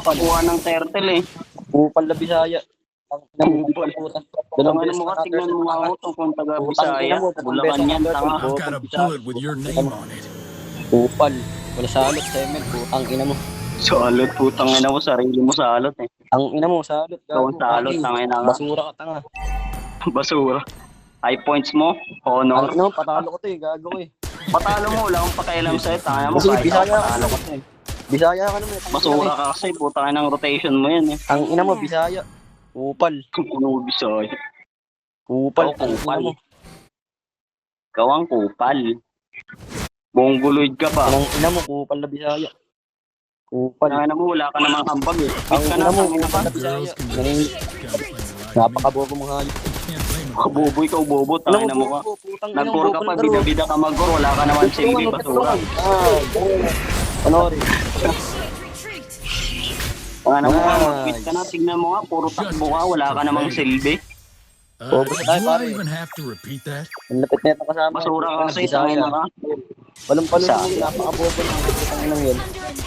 makakuha ng turtle eh. Kupal na Bisaya. Kupal. Dalawang Ano beses mo na ka, tignan mo nga ako kung taga Putang ina Bisaya. mo, tatlong Bulacan beses yan, na tanga. I've got a bullet with your name on it. Kupal. Wala salot sa ML. Putang ina mo. Salot, putang ina mo, sarili mo salot eh. Ang ina mo, salot. Ikaw ang salot, tangina ka. Basura ka, tanga. Basura. High points mo, honor. Ang ina mo, patalo ko to eh. Gago ko eh. Patalo mo, wala akong pakialam sa'yo, tanga mo. Kasi Kahit Bisaya ako ka patalo naman. ko sa'yo. Bisaya ka naman. Basura ka kasi, putang ina ng rotation mo yan eh. Ang ina mo, Bisaya. Kupal. Ano mo, Bisaya? Kupal. Ikaw, Ang ina kupal. mo. Ikaw ang kupal. Mongoloid ka pa. Ang ina mo, kupal na Bisaya. Kupal. Tanga mo, wala ka namang ambag eh. Ang Wait ka ina na, mo, tangina ka. kupal na Bisaya. Girls can be Galing. Napakabobo mong hayop. Can't blame her. Bobo, ikaw bobo, tangina mo ka. Putang ina mo, Nag-core ka pa, bida-bida ka mag-core, wala ka naman silbi, basura. Panoorin. Tangina mo ka, mag-quit ka na, tignan mo nga, puro takbo ka, wala ka namang silbi. Bobo sa tayo, Do pare. I even have to repeat that? Ang lapit na ito kasama. Basura ka kasi, Bisaya. tangina ka. Walang palo Sa- mo, napakabobo ng putang ina mo yun.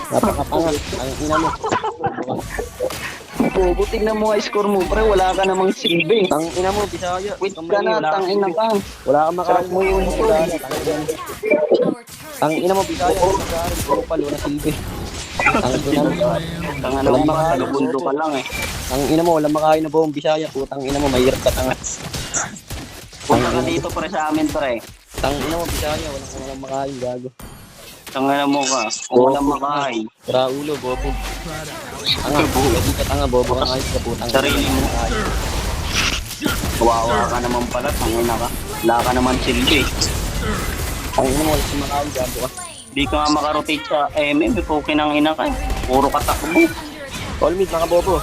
Napakapanga. Ang ina mo. Bobo, tignan mo nga score mo, pre, wala ka namang silbi. Ang ina mo, Bisaya. Quit ka na, tangina ka. Wala kang Sarap makain mo yung Wala na, ang ina mo, Bisaya. Makain. Kupal, wala silbi. Ang ina mo. Tangina mo ka, taga-bundo ka lang eh. Ang ina mo, walang makain na buong Bisaya. Putang ina mo, mahirap ka tanga. Punta ka dito, pre, sa amin, pre. Ang ina mo, Bisaya. Walang makain, gago. Tangina mo ka, kung walang makain. Tara ulo, bobo. Tanga, hindi ka tanga, bobo ka ayos ka putang ina. Sarili mo. Kawawa ka naman pala, tangina ka. Wala ka naman silbi. Ang ina mo, wala kang makain, gago ka. Di ka nga makarotate sa MM, may pukin ang ina ka. Puro katakbo. All mid, mga bobo.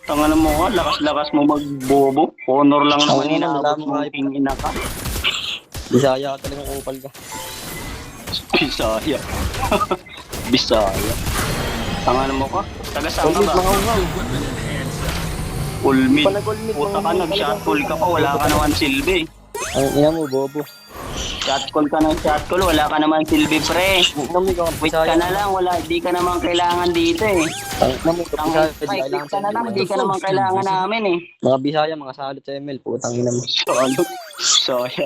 Tangina mo ka, lakas-lakas mo magbobo. Honor lang Ang naman ina, inaabot wala mo mo ang ina ka. Bisaya ka talagang kupal ka. Bisaya. Bisaya. Tangina mo ka. Taga saan All ka mid, ba? mga ungaw. Ulmid. Panag-all mid, Puta ka, mga nag-shot call ka pa, wala ka naman silbi. Ang ina mo, bobo. Shot call ka ng shot call, wala ka naman silbi, pre. Ang ina mo, Wait ka na lang, wala, di ka naman kailangan dito eh. Ang ina mo, Bisaya. Ay, quit ka na lang, di ka naman kailangan namin eh. Mga Bisaya, mga salot sa ML. Putang ina mo. Salot. Saya.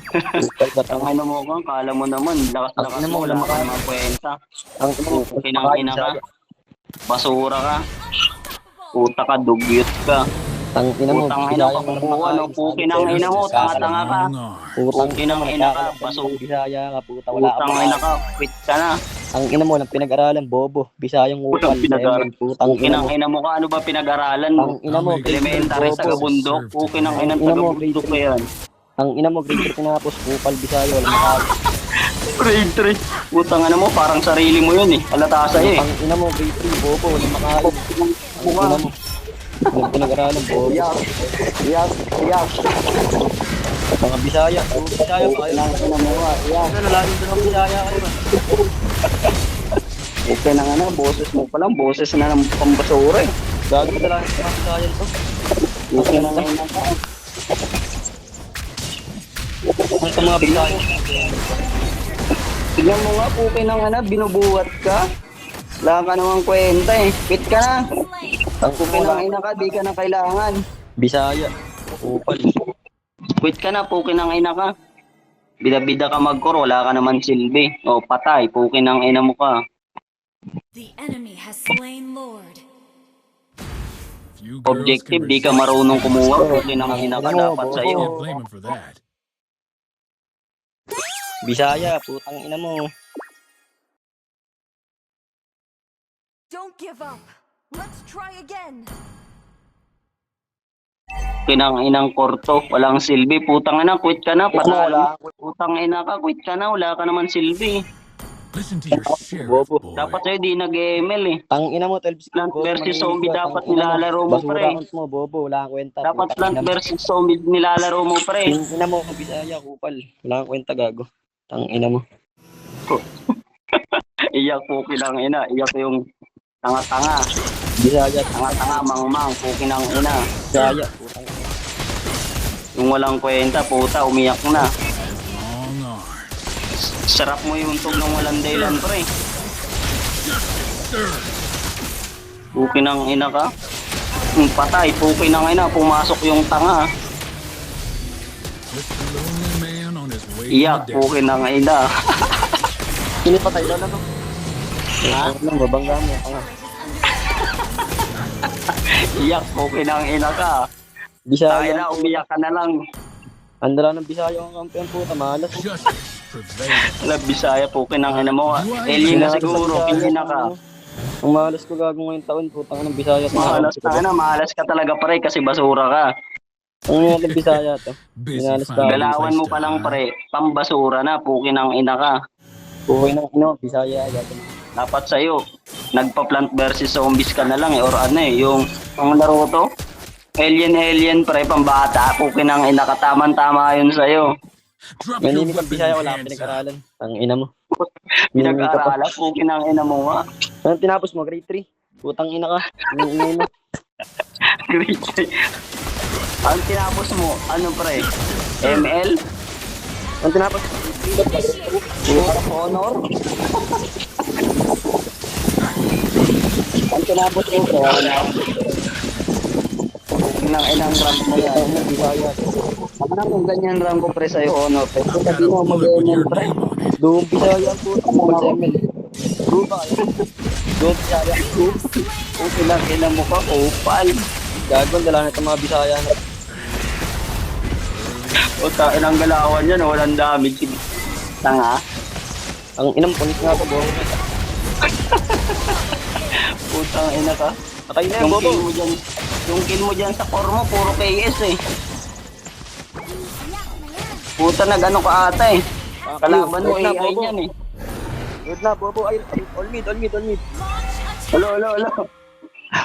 Kupal ka Ang tanga. ano mo ka, kala mo naman, lakas-lakas Ang ina mo, mo, wala wala ka makain. naman kwenta. Ang ina mo, Kinang-ina ka. Basura ka. Puta ka, dugyot ka. Ang ina mo, Putang ina ka, Bisaya. kukuha, no? Pukinang ina mo, tanga-tanga ka. Putang Pukinang ina ka, basura. Bisaya ka, puta. Wala ka Putang ina ka, quit ka na. Ang ina mo, ng pinag-aralan, bobo. Bisayang upal. Putang pinag-aralan. Putang ina Pukinang mo. ina mo ka, ano ba pinag-aralan mo? Ang ina mo, Elementary sa kabundok, pukinang ina Ang ina mo, taga-bundok ka yan. Ang ina mo, grade 3 tinapos, kupal, Bisaya, wala makain. Grade 3. Putang ina mo, parang sarili mo yun eh. Halata sa'yo eh. Ang ina mo, grade 3, bobo, wala makain. Ang ina mo, ng pinag-aralan, bobo. Iyak. Mga Bisaya, puro Bisaya pa kayo. Ang ina mo ka, iyak. Ano, laging doon ang Bisaya kayo ba? Okay na nga na, boses mo pa lang, boses na ng pambasura eh. Gago talaga sa mga Bisaya ito. Okay na nga ina ka. Ang sa mga Bisaya. Tignan mo nga, okay na nga na, binubuhat ka. Wala ka namang kwenta eh. Quit ka na. Ang Okay na ina ka, di ka na kailangan. Bisaya, kupal. Quit ka na, pukin ng ina ka. Bida-bida ka mag-core, wala ka naman silbi. O, patay, pukin ng ina mo ka. The enemy has slain Lord. You girls Objective, can di ka resist. marunong kumuha, pukin ng ina ka, dapat sa'yo. Can't blame him for that. Bisaya, putang ina mo. Don't give up. Let's try again. Kinang inang korto, walang silbi. Putang ina, quit ka na, patalo. Putang ina ka, quit ka na, wala ka naman silbi. Listen to your sheriff, Bobo. boy. Dapat sa'yo di nag-ML eh. Ang ina mo, 12 Plant versus zombie dapat nilalaro mo, Basura pre. account mo, bobo, wala kang kwenta. Dapat Putang plant ina mo. versus zombie nilalaro mo, pre. Ang ina mo, Bisaya, kupal. Wala kang kwenta, gago. Ang ina mo. Iyak po kinang ina, iyak yung tanga-tanga. Bisaya, Tanga-tanga, mang-mang, pukin ng ina. Bisaya, putang ina. Yung walang kwenta, puta, umiyak na. Long arm. Sarap mo yung tug ng walang dahilan, pre. Pukin ng ina ka. Patay, pukin ng ina. Pumasok yung tanga. Just a lonely man on his way Iyak, to death. pukin ng ina. Pinipatay na lang. Ha? Lang, babangga mo. Iyak, pukin ng ina ka. Bisaya. Kaya na, umiyak ka na lang. Andala ng Bisaya ang kampiyon puta, malas. Justice prevails. Alam, Bisaya, pukin ng ina mo. Alien na siguro, kingina ka. Ang malas ko gago ngayong taon, putang ng Bisaya. Malas ka na, malas ka talaga pre kasi basura ka. Ang mga ng Bisaya to. Busy Inalas finding Galawan place mo to pa lang hide. pre, pambasura na, pukin ng ina ka. Buhay ng Bisaya agad. Dapat sa'yo, nagpa-plant versus zombies ka na lang or ano yung ang laro to. Alien pre, pambata, pukin ng ina ka, tama yun sa'yo. Drop May your nimit ang weapon Bisaya, and wala ka hands up. pinag-aralan. Ang ina mo. Minimita pa. Pinag-aaralan, pukin ng ina mo nga. Anong tinapos mo? Grade 3? Putang ina ka. Ang ina mo. Great. Ang tinapos mo, ano pre? ML? Anong tinapos mo? Puro honor? Ang tinapos mo, pre? Pukin ng inang rank mo yan. Ang Bisaya. Ano na kung ganyan rank ko pre sa'yo, honor? Pero sabi mo, Bullet with mag-ML your pre. name on it. Doon Bisaya ang puta mo sa ML. Ruba. Doon Bisaya. Pukin ng ina mo ka, opal. Gagawin, dala na itong mga Bisaya na. O tain ang galawan yan, walang damage. Tanga. Ang inang punis nga ito, Bobo. Putang ina ka. Patay na yan, Yung Bobo. kill mo dyan, yung kill mo dyan sa core mo, puro KS eh. Puta nag-ano ka ata eh. Kalaban mo Wait na, AI Bobo. yan eh. Wait na, Bobo. Ay, all mid. Alo.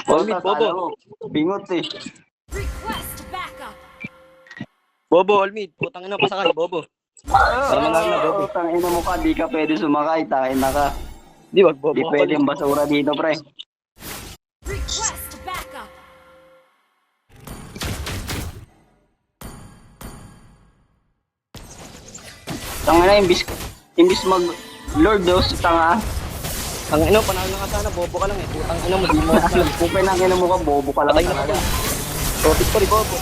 All mid, Bobo. Kala mo, bingot eh. Request backup. Bobo, all mid. Putang ina, pasakay, Bobo. Para malaki na, Bobo. Putang ina mo ka, di ka pwede sumakay, tain na ka. Di, wag Bobo. Di pwede yung basura dito pre. Request backup. Tanga na, imbis mag Lord dos, tanga. Ang ina, panalo na ka sana, Bobo ka lang eh. Putang ina mo, di mo. Kung pinangin mo ka, bobo ka lang Patay na talaga. ka. Topic pa rin, Bobo.